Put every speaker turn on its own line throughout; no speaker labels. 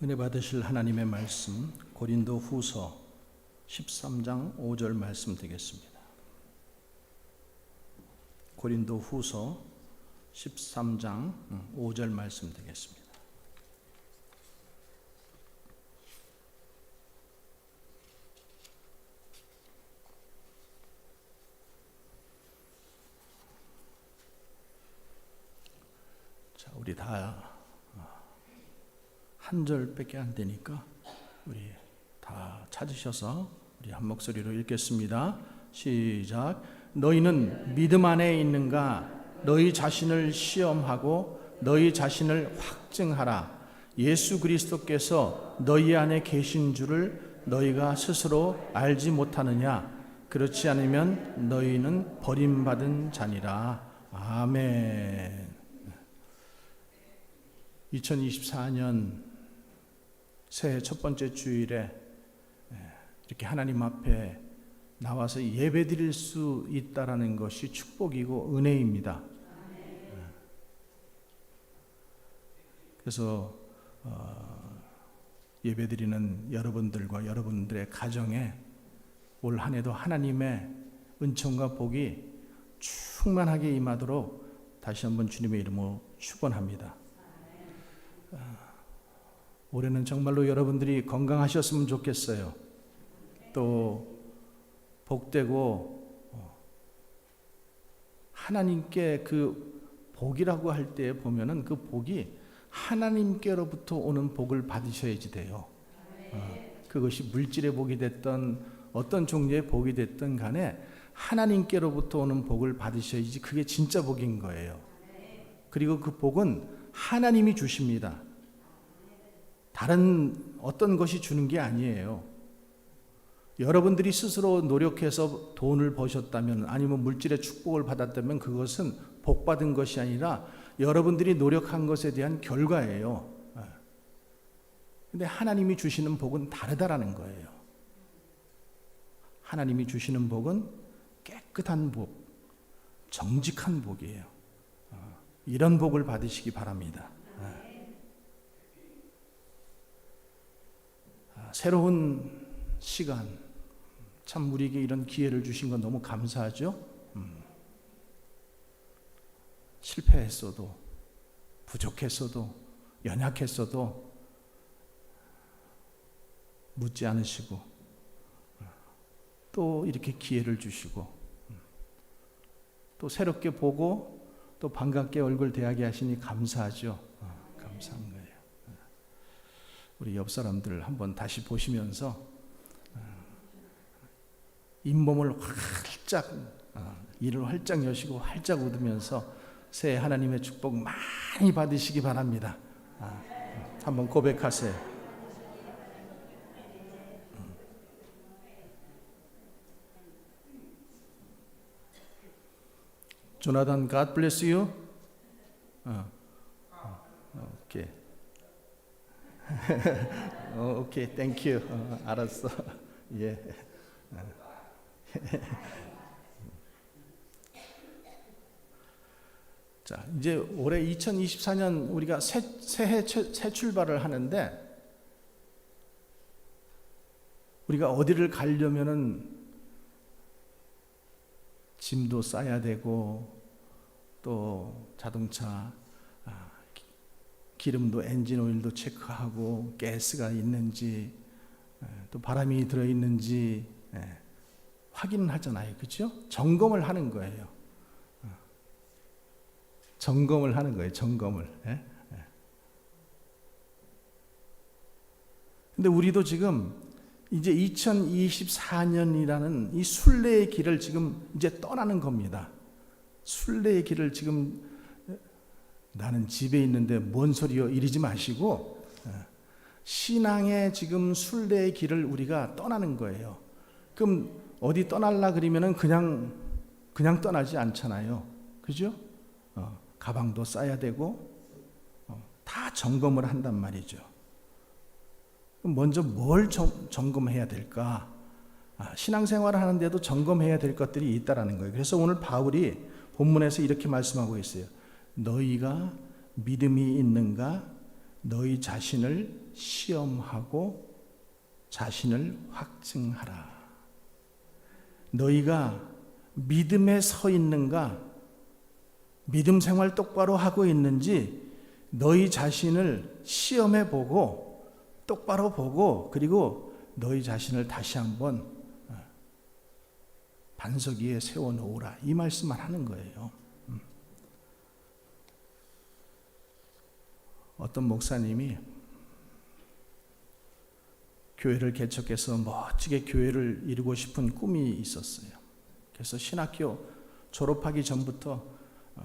은혜 받으실 하나님의 말씀 고린도 후서 13장 5절 말씀 되겠습니다. 고린도 후서 13장 5절 말씀 되겠습니다. 자, 우리 다 한 절밖에 안 되니까 우리 다 찾으셔서 우리 한 목소리로 읽겠습니다. 시작. 너희는 믿음 안에 있는가? 너희 자신을 시험하고 너희 자신을 확증하라. 예수 그리스도께서 너희 안에 계신 줄을 너희가 스스로 알지 못하느냐? 그렇지 않으면 너희는 버림받은 자니라. 아멘. 2024년 새해 첫 번째 주일에 이렇게 하나님 앞에 나와서 예배드릴 수 있다라는 것이 축복이고 은혜입니다. 그래서 예배드리는 여러분들과 여러분들의 가정에 올 한 해도 하나님의 은총과 복이 충만하게 임하도록 다시 한번 주님의 이름으로 축원합니다. 올해는 정말로 여러분들이 건강하셨으면 좋겠어요. 또 복되고 하나님께 그 복이라고 할 때 보면은 그 복이 하나님께로부터 오는 복을 받으셔야지 돼요. 그것이 물질의 복이 됐던 어떤 종류의 복이 됐든 간에 하나님께로부터 오는 복을 받으셔야지 그게 진짜 복인 거예요. 그리고 그 복은 하나님이 주십니다. 다른 어떤 것이 주는 게 아니에요. 여러분들이 스스로 노력해서 돈을 버셨다면 아니면 물질의 축복을 받았다면 그것은 복받은 것이 아니라 여러분들이 노력한 것에 대한 결과예요. 근데 하나님이 주시는 복은 다르다라는 거예요. 하나님이 주시는 복은 깨끗한 복, 정직한 복이에요. 이런 복을 받으시기 바랍니다. 새로운 시간, 참 우리에게 이런 기회를 주신 건 너무 감사하죠. 실패했어도, 부족했어도, 연약했어도 묻지 않으시고 또 이렇게 기회를 주시고 또 새롭게 보고 또 반갑게 얼굴 대하게 하시니 감사하죠. 감사한 거예요. 우리 옆 사람들 한번 다시 보시면서 잇몸을 활짝 이를 활짝 여시고 활짝 웃으면서 새해 하나님의 축복 많이 받으시기 바랍니다. 한번 고백하세요. 조나단, God bless you. 오케이. 오케이, thank you. 알았어. 예. 자, 이제 올해 2024년 우리가 새해 새 출발을 하는데 우리가 어디를 가려면은 짐도 싸야 되고 또 자동차 기름도 엔진 오일도 체크하고 가스가 있는지 또 바람이 들어있는지 확인하잖아요. 그렇죠? 점검을 하는 거예요. 점검을 하는 거예요. 점검을. 근데 우리도 지금 이제 2024년이라는 이 순례의 길을 지금 이제 떠나는 겁니다. 순례의 길을 지금 나는 집에 있는데 뭔 소리요? 이러지 마시고 신앙의 지금 순례의 길을 우리가 떠나는 거예요. 그럼 어디 떠날라 그러면은 그냥 떠나지 않잖아요. 그죠? 가방도 싸야 되고 다 점검을 한단 말이죠. 그럼 먼저 뭘 점검해야 될까? 신앙생활을 하는데도 점검해야 될 것들이 있다라는 거예요. 그래서 오늘 바울이 본문에서 이렇게 말씀하고 있어요. 너희가 믿음이 있는가? 너희 자신을 시험하고 자신을 확증하라. 너희가 믿음에 서 있는가, 믿음 생활 똑바로 하고 있는지 너희 자신을 시험해 보고 똑바로 보고, 그리고 너희 자신을 다시 한번 반석 위에 세워놓으라, 이 말씀만 하는 거예요. 어떤 목사님이 교회를 개척해서 멋지게 교회를 이루고 싶은 꿈이 있었어요. 그래서 신학교 졸업하기 전부터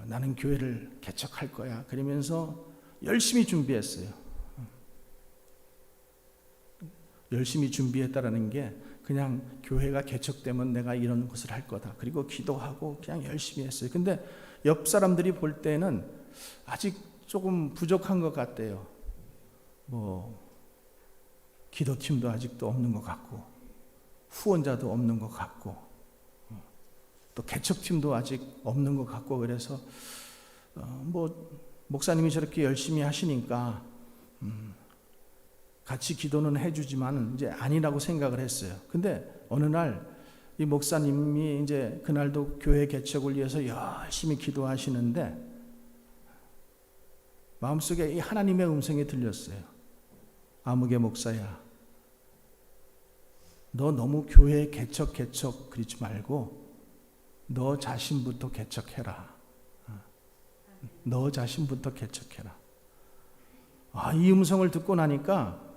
나는 교회를 개척할 거야 그러면서 열심히 준비했어요. 열심히 준비했다라는 게 그냥 교회가 개척되면 내가 이런 것을 할 거다, 그리고 기도하고 그냥 열심히 했어요. 근데 옆 사람들이 볼 때는 아직 조금 부족한 것 같대요. 기도팀도 아직도 없는 것 같고, 후원자도 없는 것 같고, 또 개척팀도 아직 없는 것 같고, 그래서 목사님이 저렇게 열심히 하시니까 같이 기도는 해주지만 이제 아니라고 생각을 했어요. 근데 어느 날 이 목사님이 이제 그날도 교회 개척을 위해서 열심히 기도하시는데 마음속에 이 하나님의 음성이 들렸어요. 아무개 목사야, 너 너무 교회 개척 그러지 말고 너 자신부터 개척해라. 너 자신부터 개척해라. 이 음성을 듣고 나니까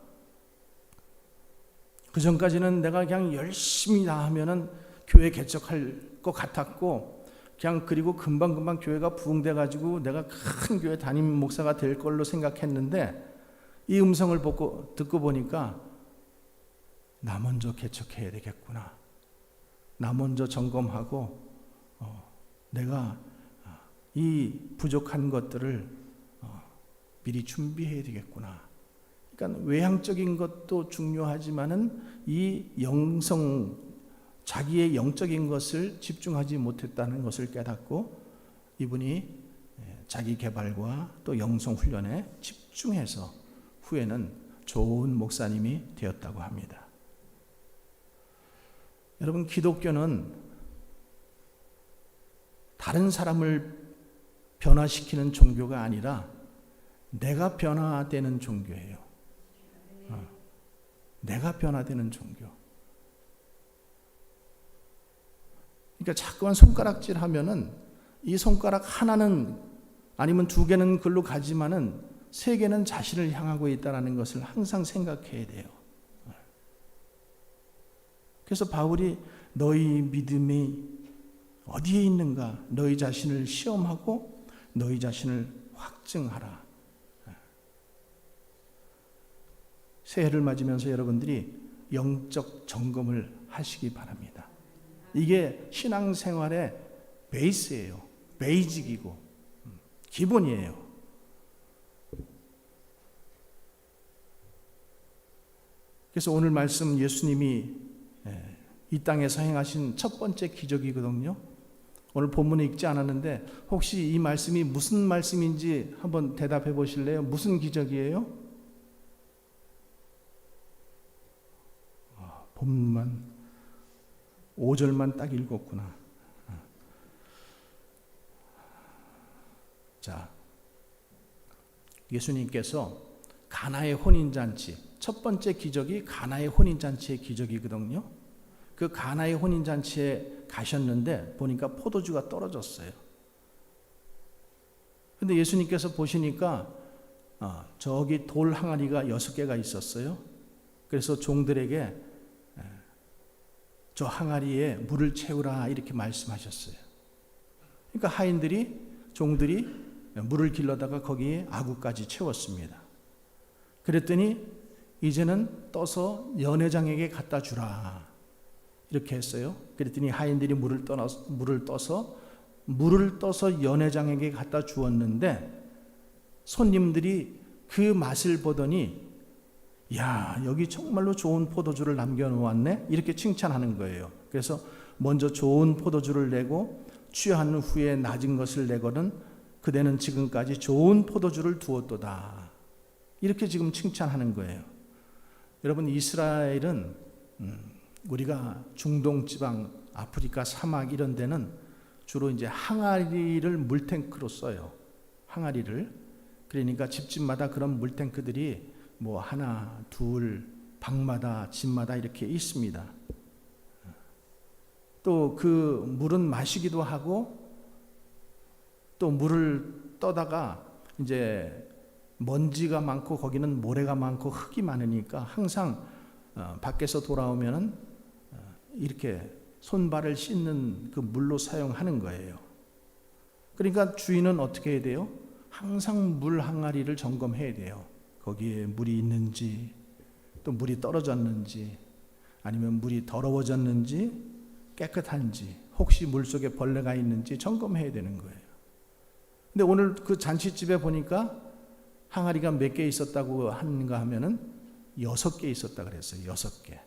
그 전까지는 내가 그냥 열심히 다 하면은 교회 개척할 것 같았고, 그냥 그리고 금방 교회가 부흥돼 가지고 내가 큰 교회 담임 목사가 될 걸로 생각했는데, 이 음성을 듣고 보니까 나 먼저 개척해야 되겠구나. 나 먼저 점검하고 내가 이 부족한 것들을 미리 준비해야 되겠구나. 그러니까 외향적인 것도 중요하지만은 이 자기의 영적인 것을 집중하지 못했다는 것을 깨닫고 이분이 자기 개발과 또 영성 훈련에 집중해서 후에는 좋은 목사님이 되었다고 합니다. 여러분, 기독교는 다른 사람을 변화시키는 종교가 아니라 내가 변화되는 종교예요. 내가 변화되는 종교. 그러니까 자꾸만 손가락질 하면은 이 손가락 하나는 아니면 두 개는 글로 가지만은 세 개는 자신을 향하고 있다는 것을 항상 생각해야 돼요. 그래서 바울이 너희 믿음이 어디에 있는가, 너희 자신을 시험하고 너희 자신을 확증하라. 새해를 맞으면서 여러분들이 영적 점검을 하시기 바랍니다. 이게 신앙생활의 베이스예요. 베이직이고 기본이에요. 그래서 오늘 말씀 예수님이 이 땅에서 행하신 첫 번째 기적이거든요. 오늘 본문에 읽지 않았는데 혹시 이 말씀이 무슨 말씀인지 한번 대답해 보실래요? 무슨 기적이에요? 본문만 5절만 딱 읽었구나. 자, 예수님께서 가나의 혼인잔치, 첫 번째 기적이 가나의 혼인잔치의 기적이거든요. 그 가나의 혼인잔치에 가셨는데 보니까 포도주가 떨어졌어요. 근데 예수님께서 보시니까 저기 돌 항아리가 6개가 있었어요. 그래서 종들에게 저 항아리에 물을 채우라 이렇게 말씀하셨어요. 그러니까 종들이 물을 길러다가 거기에 아구까지 채웠습니다. 그랬더니 이제는 떠서 연회장에게 갖다 주라 이렇게 했어요. 그랬더니 하인들이 물을 떠서 연회장에게 갖다 주었는데 손님들이 그 맛을 보더니 야, 여기 정말로 좋은 포도주를 남겨놓았네 이렇게 칭찬하는 거예요. 그래서 먼저 좋은 포도주를 내고 취한 후에 낮은 것을 내거든 그대는 지금까지 좋은 포도주를 두었도다. 이렇게 지금 칭찬하는 거예요. 여러분, 이스라엘은 우리가 중동 지방, 아프리카 사막 이런 데는 주로 이제 항아리를 물탱크로 써요. 항아리를. 그러니까 집집마다 그런 물탱크들이 뭐 하나, 둘, 방마다, 집마다 이렇게 있습니다. 또 그 물은 마시기도 하고, 또 물을 떠다가 이제 먼지가 많고 거기는 모래가 많고 흙이 많으니까 항상 밖에서 돌아오면은 이렇게 손발을 씻는 그 물로 사용하는 거예요. 그러니까 주인은 어떻게 해야 돼요? 항상 물 항아리를 점검해야 돼요. 거기에 물이 있는지, 또 물이 떨어졌는지, 아니면 물이 더러워졌는지, 깨끗한지, 혹시 물 속에 벌레가 있는지 점검해야 되는 거예요. 근데 오늘 그 잔치집에 보니까 항아리가 몇 개 있었다고 하는가 하면은 6개 있었다 그랬어요. 6개.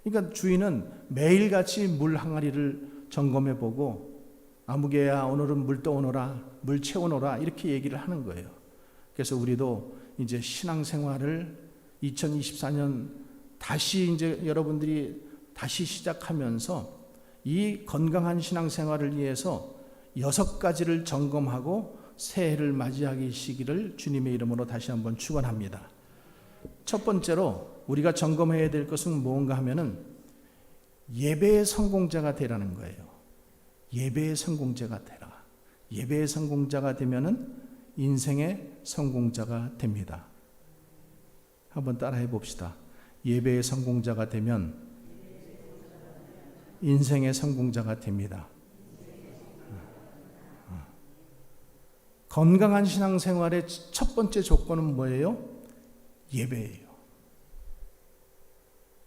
그러니까 주인은 매일같이 물 항아리를 점검해 보고, 아무개야 오늘은 물 떠오너라, 물 채워놓으라, 이렇게 얘기를 하는 거예요. 그래서 우리도 이제 신앙생활을 2024년 다시 이제 여러분들이 다시 시작하면서 이 건강한 신앙생활을 위해서 6가지를 점검하고 새해를 맞이하시기를 주님의 이름으로 다시 한번 축원합니다. 첫 번째로 우리가 점검해야 될 것은 뭔가 하면은 예배의 성공자가 되라는 거예요. 예배의 성공자가 되라. 예배의 성공자가 되면은 인생의 성공자가 됩니다. 한번 따라해 봅시다. 예배의 성공자가 되면 인생의 성공자가 됩니다. 건강한 신앙생활의 첫 번째 조건은 뭐예요? 예배예요.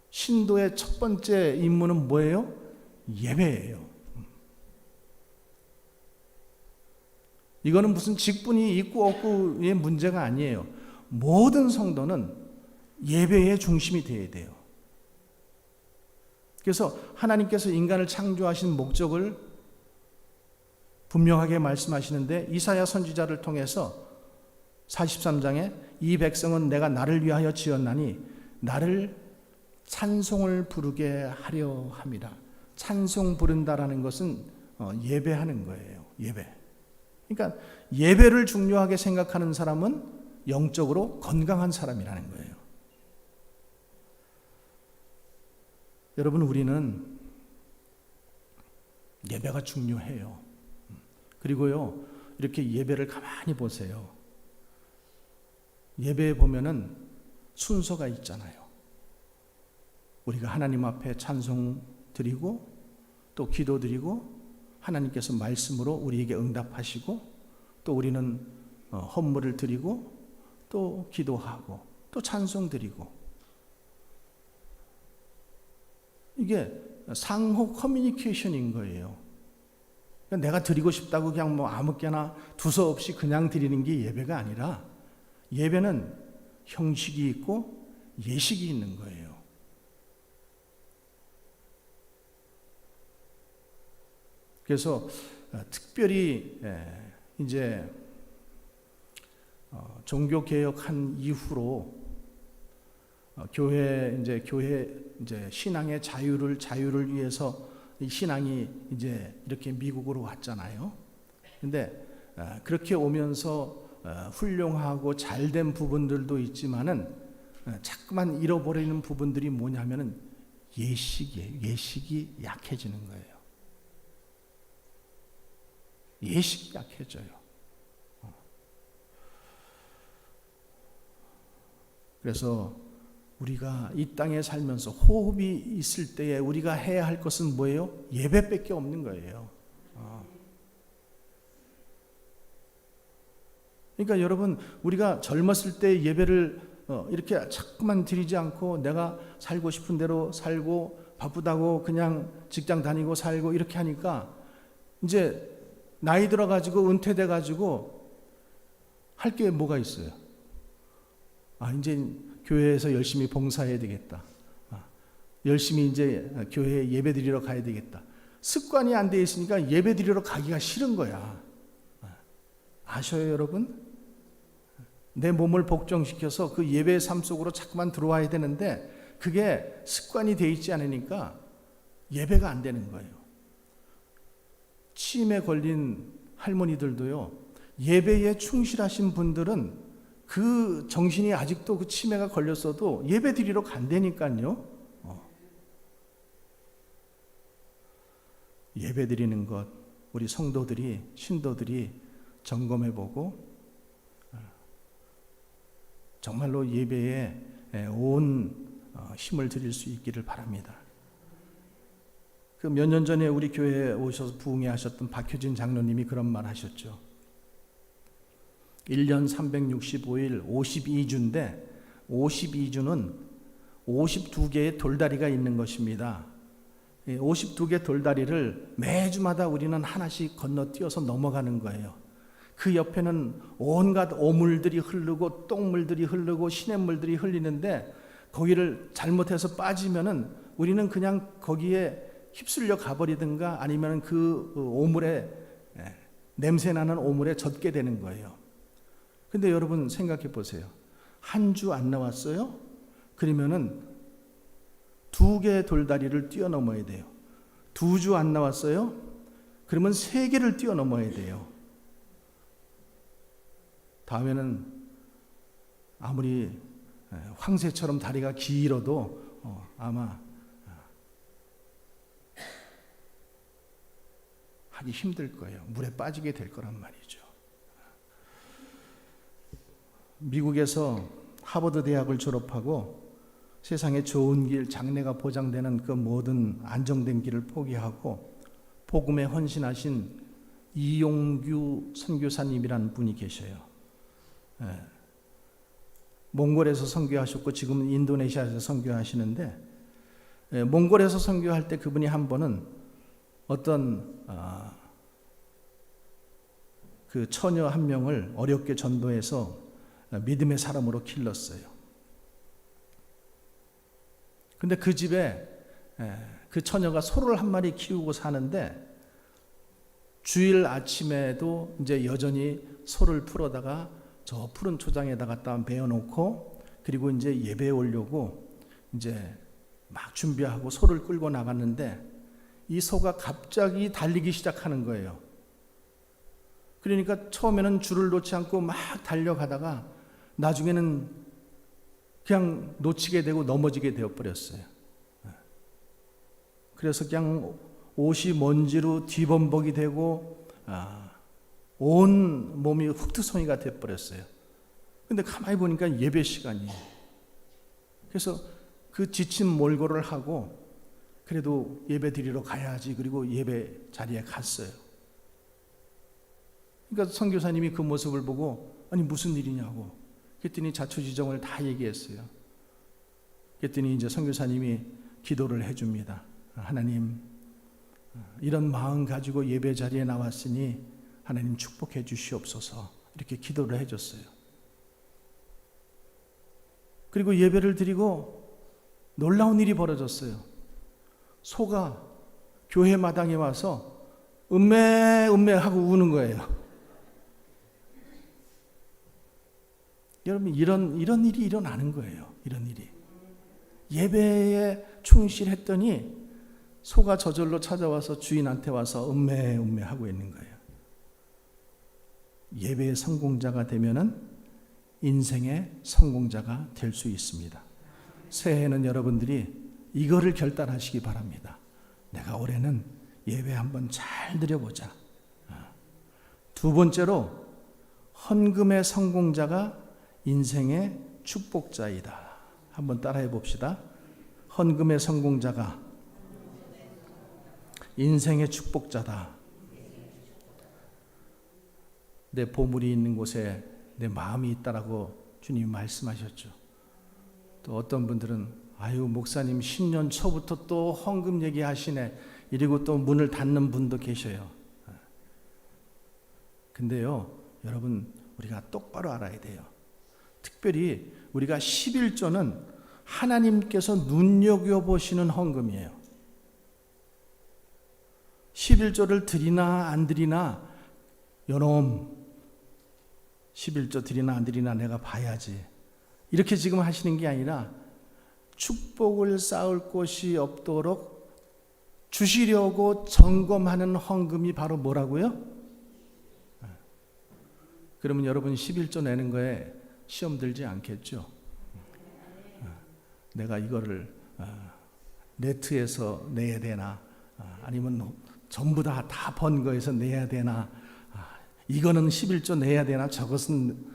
신도의 첫 번째 임무는 뭐예요? 예배예요. 이거는 무슨 직분이 있고 없고의 문제가 아니에요. 모든 성도는 예배의 중심이 되어야 돼요. 그래서 하나님께서 인간을 창조하신 목적을 분명하게 말씀하시는데, 이사야 선지자를 통해서 43장에 이 백성은 내가 나를 위하여 지었나니 나를 찬송을 부르게 하려 함이라. 찬송 부른다라는 것은 예배하는 거예요. 예배. 그러니까 예배를 중요하게 생각하는 사람은 영적으로 건강한 사람이라는 거예요. 여러분, 우리는 예배가 중요해요. 그리고요, 이렇게 예배를 가만히 보세요. 예배에 보면은 순서가 있잖아요. 우리가 하나님 앞에 찬송 드리고, 또 기도 드리고, 하나님께서 말씀으로 우리에게 응답하시고, 또 우리는 헌물을 드리고, 또 기도하고, 또 찬송 드리고. 이게 상호 커뮤니케이션인 거예요. 내가 드리고 싶다고 그냥 뭐 아무렇게나 두서없이 그냥 드리는 게 예배가 아니라, 예배는 형식이 있고 예식이 있는 거예요. 그래서 특별히 이제 종교 개혁한 이후로 교회 이제 신앙의 자유를 위해서 이 신앙이 이제 이렇게 미국으로 왔잖아요. 근데 그렇게 오면서 훌륭하고 잘된 부분들도 있지만은 자꾸만 잃어버리는 부분들이 뭐냐면은 예식이에요. 예식이 약해지는 거예요. 예식이 약해져요. 그래서 우리가 이 땅에 살면서 호흡이 있을 때에 우리가 해야 할 것은 뭐예요? 예배밖에 없는 거예요. 그러니까 여러분, 우리가 젊었을 때 예배를 이렇게 자꾸만 드리지 않고 내가 살고 싶은 대로 살고 바쁘다고 그냥 직장 다니고 살고 이렇게 하니까 이제 나이 들어가지고 은퇴돼가지고 할 게 뭐가 있어요? 이제 교회에서 열심히 봉사해야 되겠다. 열심히 이제 교회에 예배 드리러 가야 되겠다. 습관이 안 돼 있으니까 예배 드리러 가기가 싫은 거야. 아셔요, 여러분? 내 몸을 복종시켜서 그 예배의 삶 속으로 자꾸만 들어와야 되는데 그게 습관이 돼 있지 않으니까 예배가 안 되는 거예요. 치매에 걸린 할머니들도요, 예배에 충실하신 분들은 그 정신이 아직도 그 치매가 걸렸어도 예배 드리러 간다니까요. 예배 드리는 것 우리 성도들이, 신도들이 점검해보고 정말로 예배에 온 힘을 드릴 수 있기를 바랍니다. 그 몇 년 전에 우리 교회에 오셔서 부흥회 하셨던 박효진 장로님이 그런 말 하셨죠. 1년 365일 52주인데 52주는 52개의 돌다리가 있는 것입니다. 52개 돌다리를 매주마다 우리는 하나씩 건너뛰어서 넘어가는 거예요. 그 옆에는 온갖 오물들이 흐르고 똥물들이 흐르고 시냇물들이 흘리는데 거기를 잘못해서 빠지면은 우리는 그냥 거기에 휩쓸려 가버리든가 아니면 그 오물에, 냄새나는 오물에 젖게 되는 거예요. 근데 여러분 생각해 보세요. 한 주 안 나왔어요? 그러면은 2개의 돌다리를 뛰어넘어야 돼요. 2주 안 나왔어요? 그러면 3개를 뛰어넘어야 돼요. 다음에는 아무리 황새처럼 다리가 길어도 아마 하기 힘들 거예요. 물에 빠지게 될 거란 말이죠. 미국에서 하버드 대학을 졸업하고 세상에 좋은 길, 장래가 보장되는 그 모든 안정된 길을 포기하고 복음에 헌신하신 이용규 선교사님이라는 분이 계셔요. 몽골에서 선교하셨고 지금은 인도네시아에서 선교하시는데, 몽골에서 선교할 때 그분이 한 번은 어떤 그 처녀 한 명을 어렵게 전도해서 믿음의 사람으로 길렀어요. 근데 그 집에 그 처녀가 소를 한 마리 키우고 사는데 주일 아침에도 이제 여전히 소를 풀어다가 저 푸른 초장에다가 갖다 베어놓고 그리고 이제 예배에 오려고 이제 막 준비하고 소를 끌고 나갔는데 이 소가 갑자기 달리기 시작하는 거예요. 그러니까 처음에는 줄을 놓지 않고 막 달려가다가 나중에는 그냥 놓치게 되고 넘어지게 되어버렸어요. 그래서 그냥 옷이 먼지로 뒤범벅이 되고 온 몸이 흙투성이가 되어버렸어요. 근데 가만히 보니까 예배 시간이에요. 그래서 그 지친 몰골을 하고 그래도 예배 드리러 가야지. 그리고 예배 자리에 갔어요. 그러니까 선교사님이 그 모습을 보고 아니 무슨 일이냐고 그랬더니 자초지종을 다 얘기했어요. 그랬더니 이제 선교사님이 기도를 해줍니다. 하나님, 이런 마음 가지고 예배 자리에 나왔으니 하나님 축복해 주시옵소서. 이렇게 기도를 해줬어요. 그리고 예배를 드리고 놀라운 일이 벌어졌어요. 소가 교회 마당에 와서 음메 음메 하고 우는 거예요. 여러분 이런 일이 일어나는 거예요. 이런 일이. 예배에 충실했더니 소가 저절로 찾아와서 주인한테 와서 음메 음메 하고 있는 거예요. 예배의 성공자가 되면은 인생의 성공자가 될 수 있습니다. 새해에는 여러분들이 이거를 결단하시기 바랍니다. 내가 올해는 예배 한번 잘 드려보자. 두 번째로 헌금의 성공자가 인생의 축복자이다. 한번 따라해 봅시다. 헌금의 성공자가 인생의 축복자다. 내 보물이 있는 곳에 내 마음이 있다라고 주님이 말씀하셨죠. 또 어떤 분들은 아유 목사님 신년 초부터 또 헌금 얘기하시네 이러고 또 문을 닫는 분도 계셔요. 근데요 여러분 우리가 똑바로 알아야 돼요. 특별히 우리가 11조는 하나님께서 눈여겨보시는 헌금이에요. 11조를 드리나 안 드리나 요놈 11조 드리나 안 드리나 내가 봐야지. 이렇게 지금 하시는 게 아니라 축복을 쌓을 곳이 없도록 주시려고 점검하는 헌금이 바로 뭐라고요? 그러면 여러분 11조 내는 거에 시험 들지 않겠죠? 내가 이거를 네트에서 내야 되나? 아니면 전부 다 번 거에서 내야 되나? 이거는 11조 내야 되나? 저것은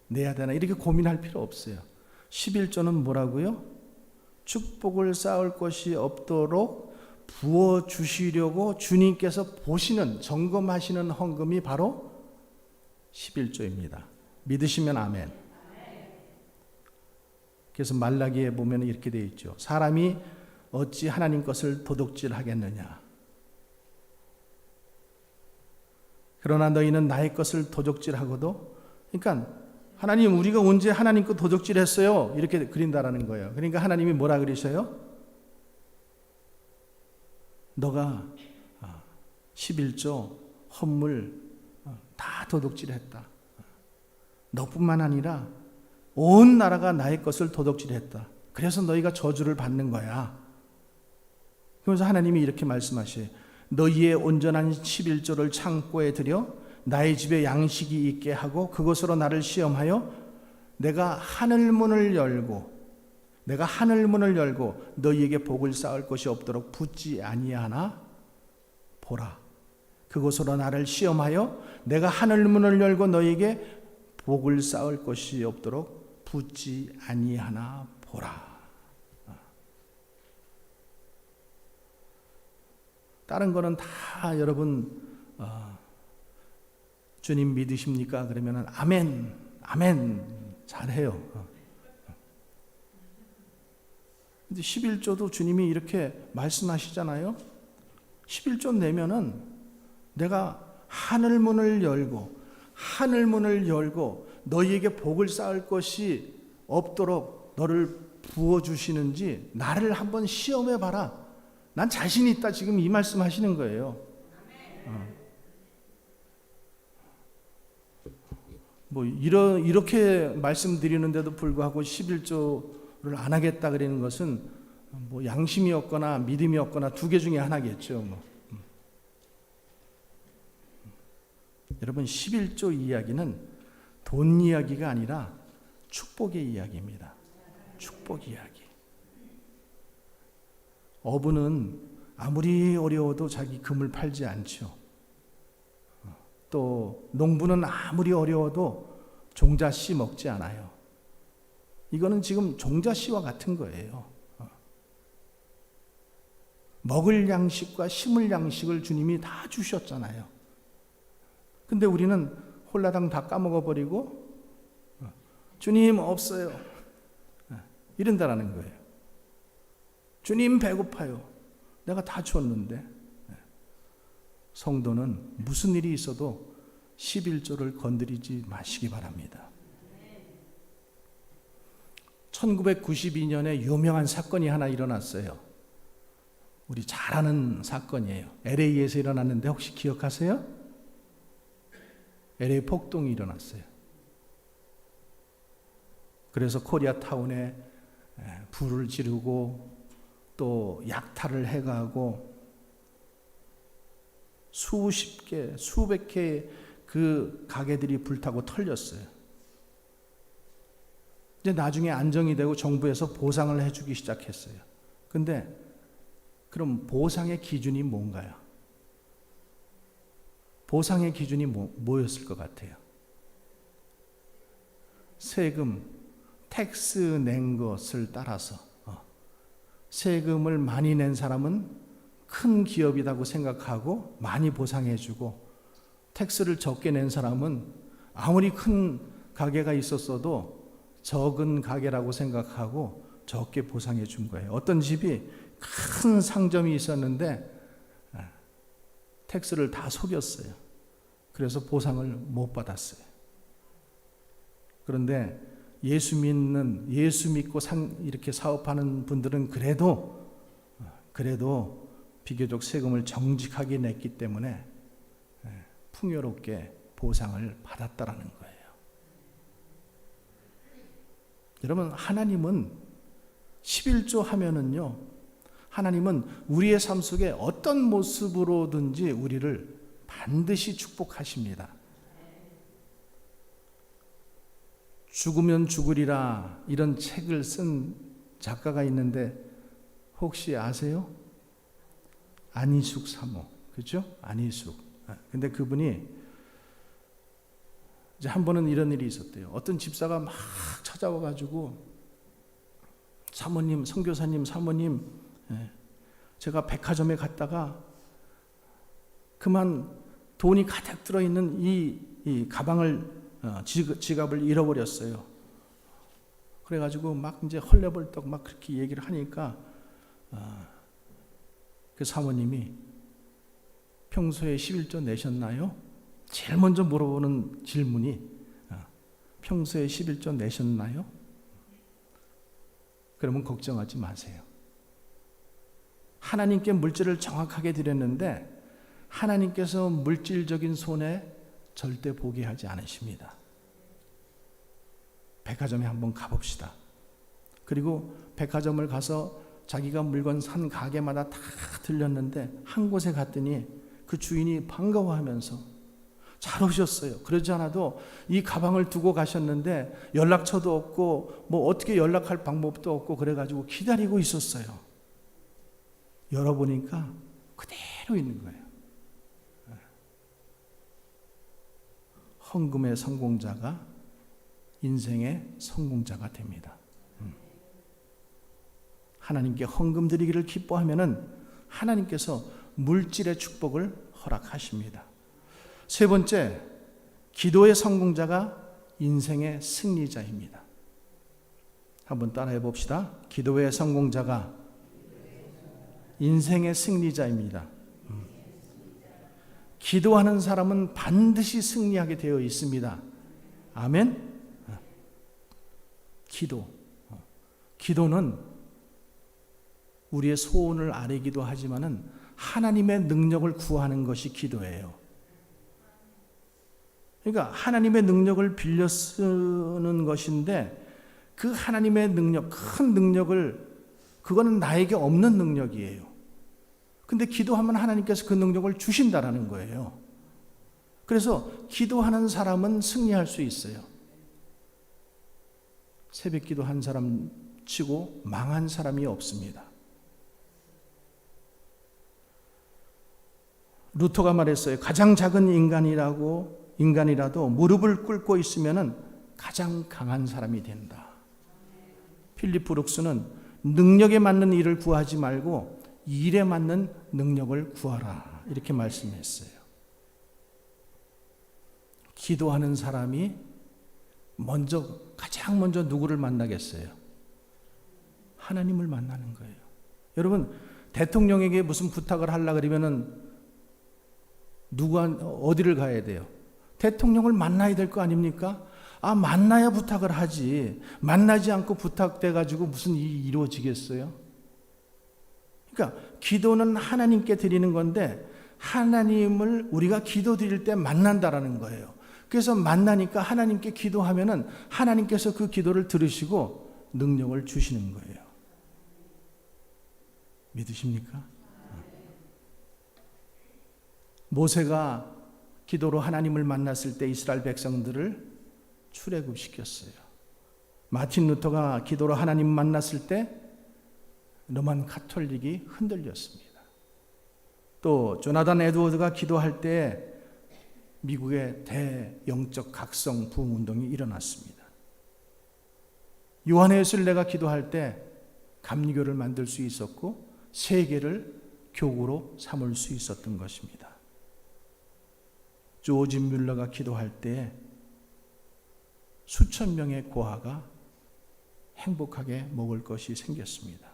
내야 되나? 이렇게 고민할 필요 없어요. 11조는 뭐라고요? 축복을 쌓을 것이 없도록 부어주시려고 주님께서 보시는, 점검하시는 헌금이 바로 11조입니다. 믿으시면 아멘. 그래서 말라기에 보면 이렇게 되어 있죠. 사람이 어찌 하나님 것을 도둑질하겠느냐. 그러나 너희는 나의 것을 도둑질하고도, 그러니까 하나님, 우리가 언제 하나님 거 도둑질했어요? 이렇게 그린다라는 거예요. 그러니까 하나님이 뭐라 그러셔요? 너가 11조 헌물 다 도둑질했다. 너뿐만 아니라 온 나라가 나의 것을 도둑질했다. 그래서 너희가 저주를 받는 거야. 그래서 하나님이 이렇게 말씀하셔요. 너희의 온전한 11조를 창고에 들여 나의 집에 양식이 있게 하고 그것으로 나를 시험하여 내가 하늘문을 열고 너희에게 복을 쌓을 것이 없도록 붙지 아니하나 보라. 그것으로 나를 시험하여 내가 하늘문을 열고 너희에게 복을 쌓을 것이 없도록 붙지 아니하나 보라. 다른 거는 다 여러분 주님 믿으십니까? 그러면 아멘, 아멘 잘해요. 근데 11조도 주님이 이렇게 말씀하시잖아요. 11조 내면은 내가 하늘문을 열고 너희에게 복을 쌓을 것이 없도록 너를 부어주시는지 나를 한번 시험해 봐라. 난 자신 있다. 지금 이 말씀 하시는 거예요. 이렇게 말씀드리는데도 불구하고 11조를 안 하겠다 그러는 것은 양심이 없거나 믿음이 없거나 두 개 중에 하나겠죠. 여러분 11조 이야기는 돈 이야기가 아니라 축복의 이야기입니다. 축복 이야기. 어부는 아무리 어려워도 자기 금을 팔지 않죠. 또 농부는 아무리 어려워도 종자씨 먹지 않아요. 이거는 지금 종자씨와 같은 거예요. 먹을 양식과 심을 양식을 주님이 다 주셨잖아요. 근데 우리는 홀라당 다 까먹어버리고 주님 없어요. 이런다라는 거예요. 주님 배고파요. 내가 다 줬는데. 성도는 무슨 일이 있어도 11조를 건드리지 마시기 바랍니다. 1992년에 유명한 사건이 하나 일어났어요. 우리 잘 아는 사건이에요. LA에서 일어났는데 혹시 기억하세요? LA 폭동이 일어났어요. 그래서 코리아타운에 불을 지르고 또 약탈을 해가고 수십 개, 수백 개의 그 가게들이 불타고 털렸어요. 이제 나중에 안정이 되고 정부에서 보상을 해주기 시작했어요. 근데 그럼 보상의 기준이 뭔가요? 보상의 기준이 뭐였을 것 같아요? 세금, 텍스 낸 것을 따라서 세금을 많이 낸 사람은 큰 기업이라고 생각하고 많이 보상해주고, 텍스를 적게 낸 사람은 아무리 큰 가게가 있었어도 적은 가게라고 생각하고 적게 보상해 준 거예요. 어떤 집이 큰 상점이 있었는데 텍스를 다 속였어요. 그래서 보상을 못 받았어요. 그런데 예수 믿고 이렇게 사업하는 분들은 그래도 비교적 세금을 정직하게 냈기 때문에 풍요롭게 보상을 받았다라는 거예요. 여러분, 하나님은 11조 하면은요, 하나님은 우리의 삶 속에 어떤 모습으로든지 우리를 반드시 축복하십니다. 죽으면 죽으리라 이런 책을 쓴 작가가 있는데 혹시 아세요? 안희숙 사모, 그죠? 안희숙. 근데 그분이 이제 한 번은 이런 일이 있었대요. 어떤 집사가 막 찾아와가지고 사모님, 선교사님, 사모님, 제가 백화점에 갔다가 그만 돈이 가득 들어있는 이 가방을 지갑을 잃어버렸어요. 그래가지고 막 이제 헐레벌떡 막 그렇게 얘기를 하니까 그 사모님이 평소에 11조 내셨나요? 제일 먼저 물어보는 질문이 평소에 11조 내셨나요? 그러면 걱정하지 마세요. 하나님께 물질을 정확하게 드렸는데 하나님께서 물질적인 손해 절대 보게 하지 않으십니다. 백화점에 한번 가봅시다. 그리고 백화점을 가서 자기가 물건 산 가게마다 다 들렸는데 한 곳에 갔더니 그 주인이 반가워하면서 잘 오셨어요. 그러지 않아도 이 가방을 두고 가셨는데 연락처도 없고 뭐 어떻게 연락할 방법도 없고 그래가지고 기다리고 있었어요. 열어보니까 그대로 있는 거예요. 헌금의 성공자가 인생의 성공자가 됩니다. 하나님께 헌금 드리기를 기뻐하면은 하나님께서 물질의 축복을 허락하십니다. 세 번째, 기도의 성공자가 인생의 승리자입니다. 한번 따라해 봅시다. 기도의 성공자가 인생의 승리자입니다. 기도하는 사람은 반드시 승리하게 되어 있습니다. 아멘. 기도는 우리의 소원을 아뢰기도 하지만은 하나님의 능력을 구하는 것이 기도예요. 그러니까 하나님의 능력을 빌려 쓰는 것인데 그 하나님의 능력, 큰 능력을 그거는 나에게 없는 능력이에요. 근데 기도하면 하나님께서 그 능력을 주신다라는 거예요. 그래서 기도하는 사람은 승리할 수 있어요. 새벽 기도 한 사람 치고 망한 사람이 없습니다. 루터가 말했어요. 가장 작은 인간이라도 무릎을 꿇고 있으면 가장 강한 사람이 된다. 필립 브룩스는 능력에 맞는 일을 구하지 말고 일에 맞는 능력을 구하라 이렇게 말씀했어요. 기도하는 사람이 가장 먼저 누구를 만나겠어요? 하나님을 만나는 거예요. 여러분, 대통령에게 무슨 부탁을 하려고 그러면은 어디를 가야 돼요? 대통령을 만나야 될 거 아닙니까? 만나야 부탁을 하지. 만나지 않고 부탁돼 가지고 무슨 일이 이루어지겠어요? 그러니까 기도는 하나님께 드리는 건데 하나님을 우리가 기도 드릴 때 만난다라는 거예요. 그래서 만나니까 하나님께 기도하면은 하나님께서 그 기도를 들으시고 능력을 주시는 거예요. 믿으십니까? 모세가 기도로 하나님을 만났을 때 이스라엘 백성들을 출애굽시켰어요. 마틴 루터가 기도로 하나님 만났을 때 로만 가톨릭이 흔들렸습니다. 또 조나단 에드워드가 기도할 때 미국의 대영적 각성 부흥운동이 일어났습니다. 요한의 예술내가 기도할 때 감리교를 만들 수 있었고 세계를 교구로 삼을 수 있었던 것입니다. 조지 뮬러가 기도할 때 수천 명의 고아가 행복하게 먹을 것이 생겼습니다.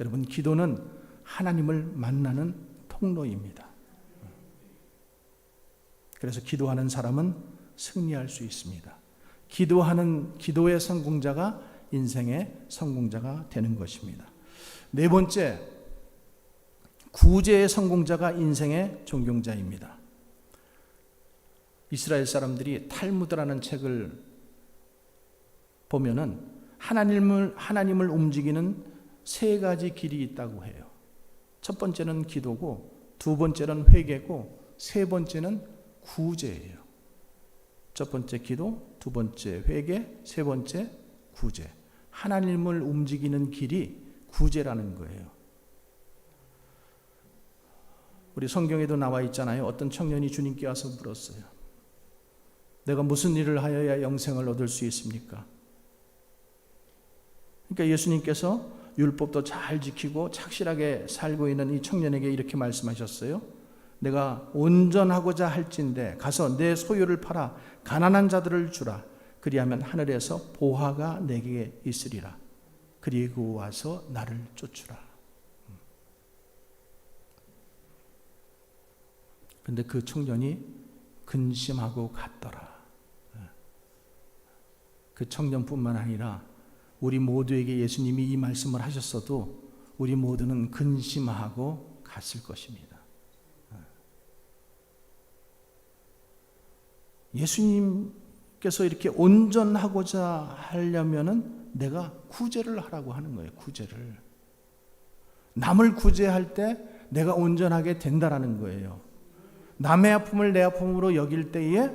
여러분, 기도는 하나님을 만나는 통로입니다. 그래서 기도하는 사람은 승리할 수 있습니다. 기도의 성공자가 인생의 성공자가 되는 것입니다. 네 번째, 구제의 성공자가 인생의 존경자입니다. 이스라엘 사람들이 탈무드라는 책을 보면은 하나님을 움직이는 세 가지 길이 있다고 해요. 첫 번째는 기도고, 두 번째는 회개고, 세 번째는 구제예요. 첫 번째 기도, 두 번째 회개, 세 번째 구제. 하나님을 움직이는 길이 구제라는 거예요. 우리 성경에도 나와 있잖아요. 어떤 청년이 주님께 와서 물었어요. 내가 무슨 일을 하여야 영생을 얻을 수 있습니까? 그러니까 예수님께서 율법도 잘 지키고 착실하게 살고 있는 이 청년에게 이렇게 말씀하셨어요. 내가 온전하고자 할진대 가서 내 소유를 팔아 가난한 자들을 주라. 그리하면 하늘에서 보화가 내게 있으리라. 그리고 와서 나를 쫓으라. 그런데 그 청년이 근심하고 갔더라. 그 청년뿐만 아니라 우리 모두에게 예수님이 이 말씀을 하셨어도 우리 모두는 근심하고 갔을 것입니다. 예수님께서 이렇게 온전하고자 하려면은 내가 구제를 하라고 하는 거예요. 구제를. 남을 구제할 때 내가 온전하게 된다라는 거예요. 남의 아픔을 내 아픔으로 여길 때에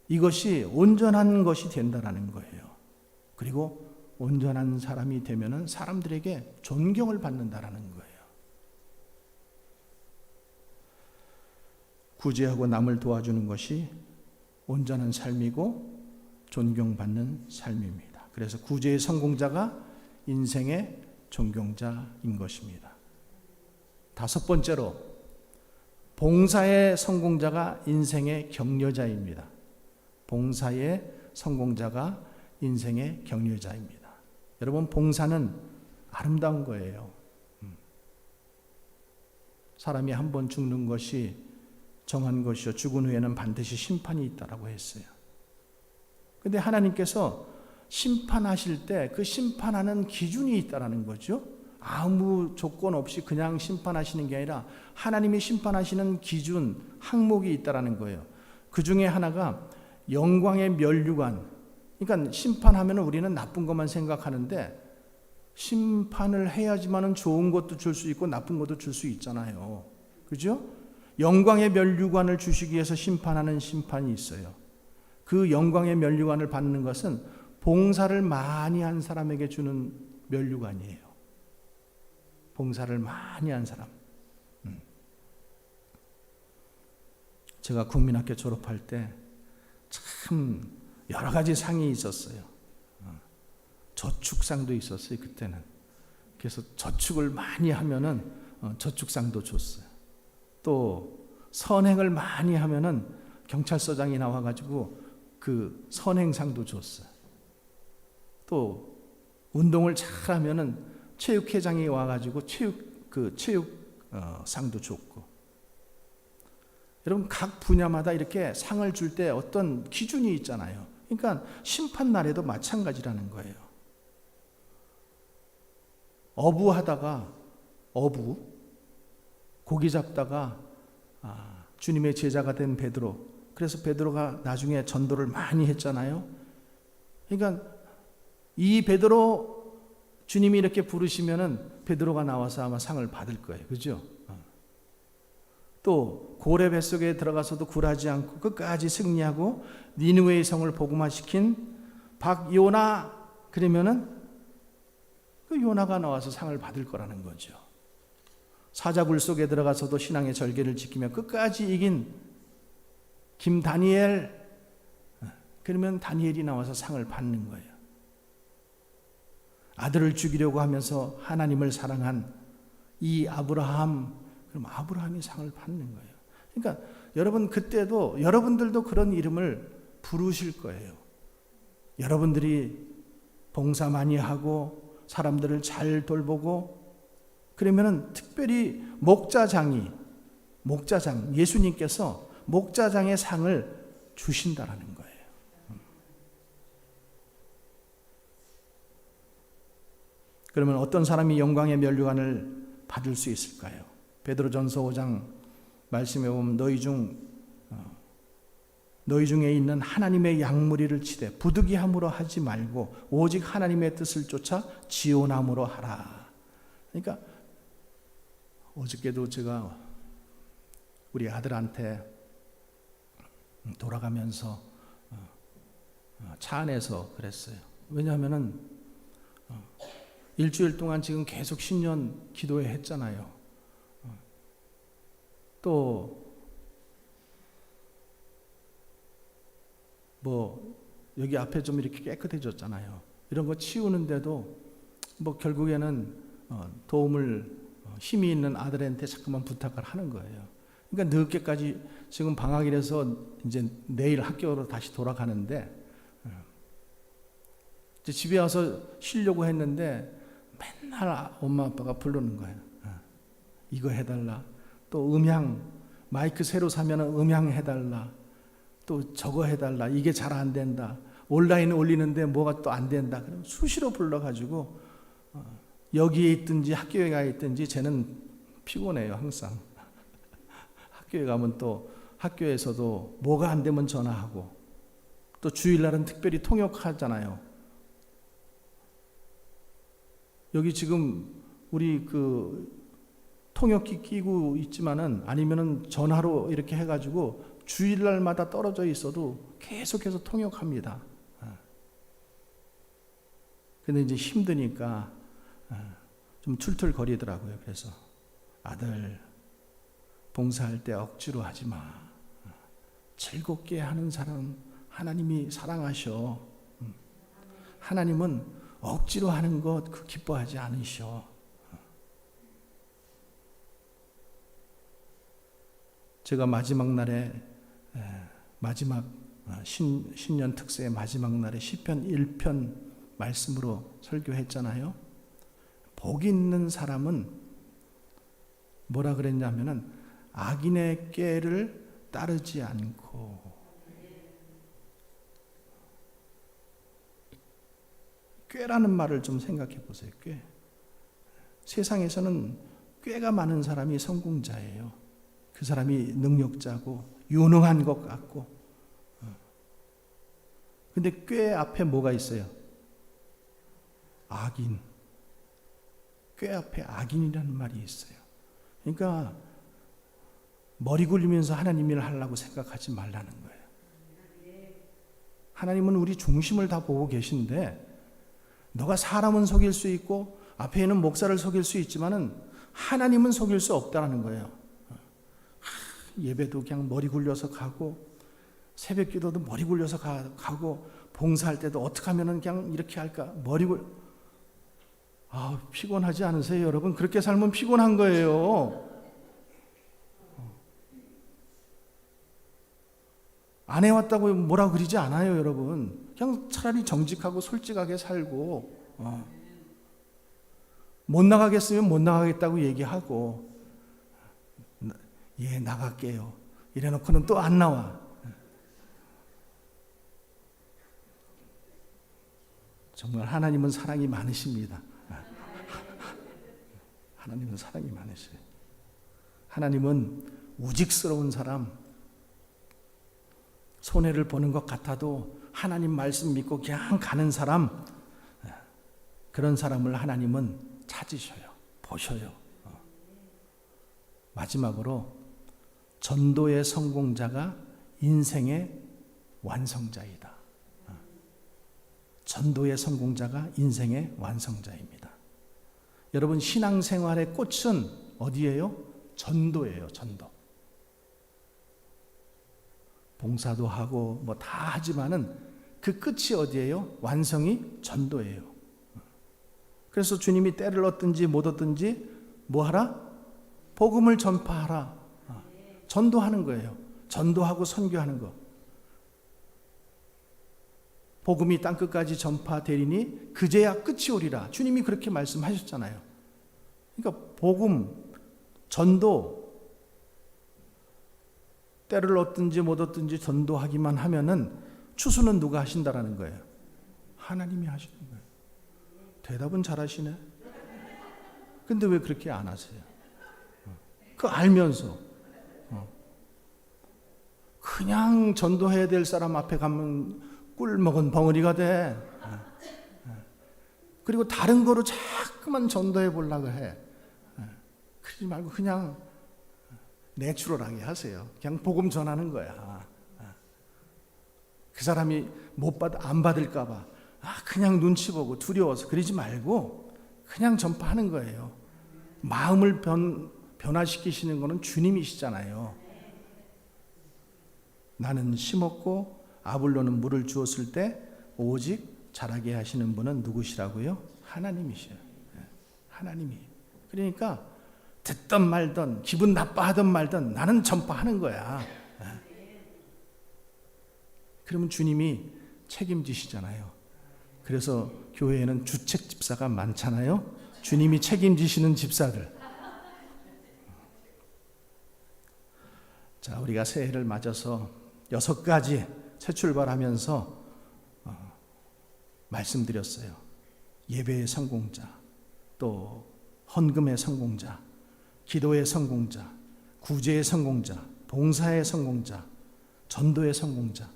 이것이 온전한 것이 된다라는 거예요. 그리고 온전한 사람이 되면은 사람들에게 존경을 받는다라는 거예요. 구제하고 남을 도와주는 것이 온전한 삶이고 존경받는 삶입니다. 그래서 구제의 성공자가 인생의 존경자인 것입니다. 다섯 번째로 봉사의 성공자가 인생의 격려자입니다. 봉사의 성공자가 인생의 격려자입니다. 여러분, 봉사는 아름다운 거예요. 사람이 한 번 죽는 것이 정한 것이요 죽은 후에는 반드시 심판이 있다라고 했어요. 그런데 하나님께서 심판하실 때 그 심판하는 기준이 있다라는 거죠. 아무 조건 없이 그냥 심판하시는 게 아니라 하나님이 심판하시는 기준, 항목이 있다라는 거예요. 그 중에 하나가 영광의 면류관. 그러니까 심판하면 우리는 나쁜 것만 생각하는데 심판을 해야지만은 좋은 것도 줄 수 있고 나쁜 것도 줄 수 있잖아요. 그죠? 영광의 면류관을 주시기 위해서 심판하는 심판이 있어요. 그 영광의 면류관을 받는 것은 봉사를 많이 한 사람에게 주는 면류관이에요. 봉사를 많이 한 사람. 제가 국민학교 졸업할 때 참 여러 가지 상이 있었어요. 저축상도 있었어요, 그때는. 그래서 저축을 많이 하면은 저축상도 줬어요. 또 선행을 많이 하면은 경찰서장이 나와가지고 그 선행상도 줬어요. 또 운동을 잘하면은 체육회장이 와가지고 체육상도 줬고. 여러분, 각 분야마다 이렇게 상을 줄 때 어떤 기준이 있잖아요. 그러니까 심판 날에도 마찬가지라는 거예요. 어부하다가 고기 잡다가 주님의 제자가 된 베드로. 그래서 베드로가 나중에 전도를 많이 했잖아요. 그러니까 이 베드로 주님이 이렇게 부르시면은 베드로가 나와서 아마 상을 받을 거예요. 그죠? 또 고래 뱃속에 들어가서도 굴하지 않고 끝까지 승리하고 니느웨의 성을 복음화시킨 박요나, 그러면은 그 요나가 나와서 상을 받을 거라는 거죠. 사자굴 속에 들어가서도 신앙의 절개를 지키며 끝까지 이긴 김다니엘, 그러면 다니엘이 나와서 상을 받는 거예요. 아들을 죽이려고 하면서 하나님을 사랑한 이 아브라함, 그럼 아브라함이 상을 받는 거예요. 그러니까 여러분, 그때도 여러분들도 그런 이름을 부르실 거예요. 여러분들이 봉사 많이 하고 사람들을 잘 돌보고 그러면은 특별히 예수님께서 목자장의 상을 주신다라는 거예요. 그러면 어떤 사람이 영광의 면류관을 받을 수 있을까요? 베드로전서 5장 말씀에 보면 너희 중 너희 중에 있는 하나님의 양무리를 치되 부득이함으로 하지 말고 오직 하나님의 뜻을 쫓아 지온함으로 하라. 그러니까 어저께도 제가 우리 아들한테 돌아가면서 차 안에서 그랬어요. 왜냐하면은 일주일 동안 지금 계속 신년 기도회 했잖아요. 또 뭐 여기 앞에 좀 이렇게 깨끗해졌잖아요. 이런 거 치우는데도 뭐 결국에는 도움을 힘이 있는 아들한테 자꾸만 부탁을 하는 거예요. 그러니까 늦게까지 지금 방학이라서 이제 내일 학교로 다시 돌아가는데 이제 집에 와서 쉬려고 했는데 맨날 엄마 아빠가 부르는 거예요. 이거 해달라. 또 음향 마이크 새로 사면 음향 해달라. 또 저거 해달라. 이게 잘 안 된다. 온라인 올리는데 뭐가 또 안 된다. 그럼 수시로 불러가지고 여기에 있든지 학교에 가 있든지 쟤는 피곤해요. 항상. 학교에 가면 또 학교에서도 뭐가 안 되면 전화하고 또 주일날은 특별히 통역하잖아요. 여기 지금 우리 그 통역기 끼고 있지만은 아니면은 전화로 이렇게 해가지고 주일날마다 떨어져 있어도 계속해서 통역합니다. 근데 이제 힘드니까 좀 툴툴거리더라고요. 그래서 아들 봉사할 때 억지로 하지 마. 즐겁게 하는 사람 하나님이 사랑하셔. 하나님은 억지로 하는 것 그 기뻐하지 않으셔. 제가 마지막 날에 마지막 신년 특세의 마지막 날에 시편 1편 말씀으로 설교했잖아요. 복 있는 사람은 뭐라 그랬냐면은 악인의 꾀를 따르지 않고. 꾀라는 말을 좀 생각해 보세요. 꾀. 세상에서는 꾀가 많은 사람이 성공자예요. 그 사람이 능력자고 유능한 것 같고. 근데 꾀 앞에 뭐가 있어요? 악인. 꾀 앞에 악인이라는 말이 있어요. 그러니까 머리 굴리면서 하나님 일을 하려고 생각하지 말라는 거예요. 하나님은 우리 중심을 다 보고 계신데 너가 사람은 속일 수 있고 앞에 있는 목사를 속일 수 있지만은 하나님은 속일 수 없다는 거예요. 예배도 그냥 머리 굴려서 가고 새벽 기도도 머리 굴려서 가고 봉사할 때도 어떻게 하면 그냥 이렇게 할까 피곤하지 않으세요 여러분? 그렇게 살면 피곤한 거예요. 안 해왔다고 뭐라 그러지 않아요 여러분. 그냥 차라리 정직하고 솔직하게 살고 못 나가겠으면 못 나가겠다고 얘기하고 예 나갈게요 이래놓고는 또 안 나와. 정말 하나님은 사랑이 많으십니다. 하나님은 사랑이 많으셔요. 하나님은 우직스러운 사람, 손해를 보는 것 같아도 하나님 말씀 믿고 그냥 가는 사람, 그런 사람을 하나님은 찾으셔요. 보셔요. 마지막으로 전도의 성공자가 인생의 완성자이다. 전도의 성공자가 인생의 완성자입니다. 여러분 신앙생활의 꽃은 어디예요? 전도예요. 전도. 봉사도 하고 뭐 다 하지만은 그 끝이 어디예요? 완성이 전도예요. 그래서 주님이 때를 얻든지 못 얻든지 뭐 하라? 복음을 전파하라. 전도하는 거예요. 전도하고 선교하는 거. 복음이 땅끝까지 전파되리니 그제야 끝이 오리라. 주님이 그렇게 말씀하셨잖아요. 그러니까 복음, 전도, 때를 얻든지 못 얻든지 전도하기만 하면은 추수는 누가 하신다라는 거예요? 하나님이 하시는 거예요. 대답은 잘하시네. 근데 왜 그렇게 안 하세요? 그 알면서 그냥 전도해야 될 사람 앞에 가면 꿀 먹은 벙어리가 돼. 그리고 다른 거로 자꾸만 전도해 보려고 해. 그러지 말고 그냥 내추럴하게 하세요. 그냥 복음 전하는 거야. 그 사람이 안 받을까 봐 그냥 눈치 보고 두려워서 그러지 말고 그냥 전파하는 거예요. 마음을 변화시키시는 거는 주님이시잖아요. 나는 심었고 아볼로는 물을 주었을 때 오직 자라게 하시는 분은 누구시라고요? 하나님이셔요. 하나님이. 그러니까 듣던 말던 기분 나빠하던 말던 나는 전파하는 거야. 그러면 주님이 책임지시잖아요. 그래서 교회에는 주책 집사가 많잖아요. 주님이 책임지시는 집사들. 자, 우리가 새해를 맞아서 6가지 새 출발하면서 말씀드렸어요. 예배의 성공자, 또 헌금의 성공자, 기도의 성공자, 구제의 성공자, 봉사의 성공자, 전도의 성공자.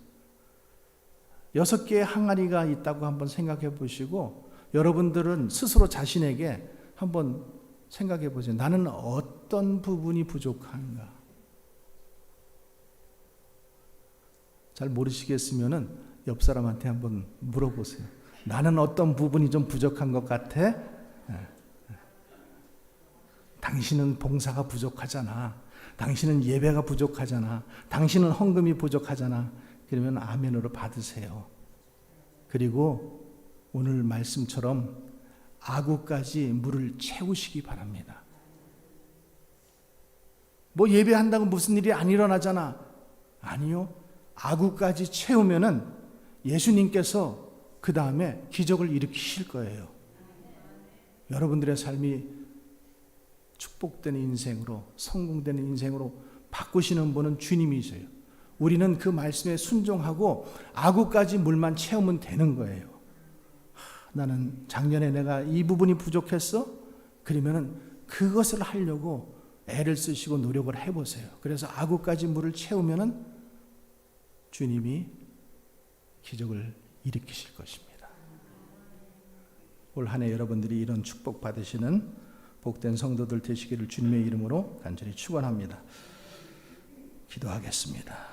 6개의 항아리가 있다고 한번 생각해 보시고 여러분들은 스스로 자신에게 한번 생각해 보세요. 나는 어떤 부분이 부족한가? 잘 모르시겠으면은 옆 사람한테 한번 물어보세요. 나는 어떤 부분이 좀 부족한 것 같아? 당신은 봉사가 부족하잖아. 당신은 예배가 부족하잖아. 당신은 헌금이 부족하잖아. 그러면 아멘으로 받으세요. 그리고 오늘 말씀처럼 아구까지 물을 채우시기 바랍니다. 뭐 예배한다고 무슨 일이 안 일어나잖아. 아니요. 아구까지 채우면은 예수님께서 그 다음에 기적을 일으키실 거예요. 여러분들의 삶이 축복되는 인생으로, 성공되는 인생으로 바꾸시는 분은 주님이세요. 우리는 그 말씀에 순종하고 아구까지 물만 채우면 되는 거예요. 나는 작년에 내가 이 부분이 부족했어? 그러면은 그것을 하려고 애를 쓰시고 노력을 해보세요. 그래서 아구까지 물을 채우면은 주님이 기적을 일으키실 것입니다. 올 한 해 여러분들이 이런 축복 받으시는 복된 성도들 되시기를 주님의 이름으로 간절히 축원합니다. 기도하겠습니다.